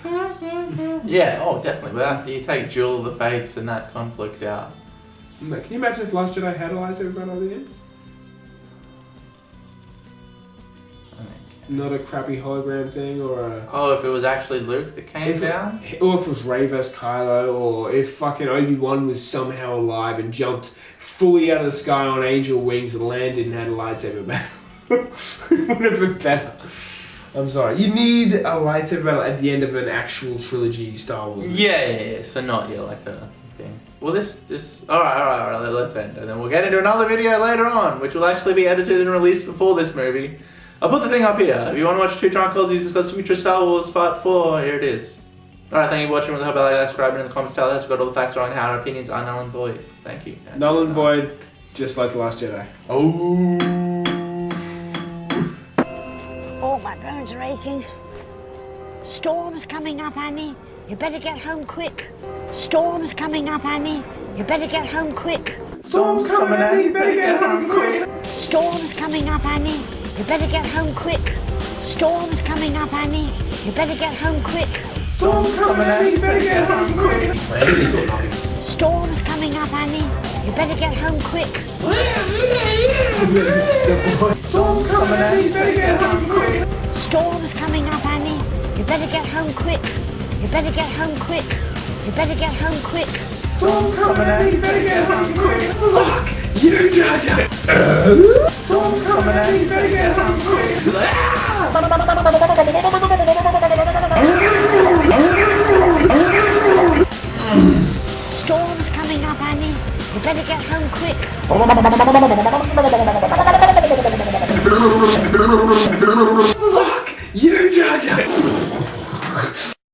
A: Yeah, oh definitely. But you take Duel of the Fates and that conflict out.
B: Can you imagine if The Last Jedi had a lightsaber battle at the end? Not a crappy hologram thing or a...
A: Oh, if it was actually Luke that came down?
B: Or if it was Rey vs Kylo, or if fucking Obi-Wan was somehow alive and jumped fully out of the sky on angel wings and landed and had a lightsaber battle. It would have been better. I'm sorry. You need a lightsaber battle at the end of an actual trilogy Star Wars movie.
A: Yeah. So not, like a thing. Well, this... Alright, let's end. And then we'll get into another video later on, which will actually be edited and released before this movie. I'll put the thing up here. If you want to watch Two Drunk Calls, discuss future Star Wars Part 4, here it is. Alright, thank you for watching. With the help, like, subscribe, and in the comments tell us we've got all the facts wrong and how our opinions are null and void. Thank you.
B: Null and void, just like The Last Jedi.
C: Oh, my bones are aching. Storm's coming up, Annie. You better get home quick. Storm's coming up, Annie. You better get home quick.
A: Storm's coming, Annie. You better get home quick.
C: Storm's coming up, Annie. You better get home quick. Storm's coming up, Annie. You better get home quick.
A: Storm's coming, Annie. You better get home quick.
C: Storm's coming up, Annie. You better get home quick.
A: Storm's coming, Annie. You better get home quick.
C: Storm's coming up, Annie. You better get home quick. You better get home quick. You better get home quick.
A: Storm's coming, Annie. You better get home quick. Fuck you, Jaja. Storm's coming, Annie. You better get home quick.
C: Storm's coming up, Annie. You better get home quick.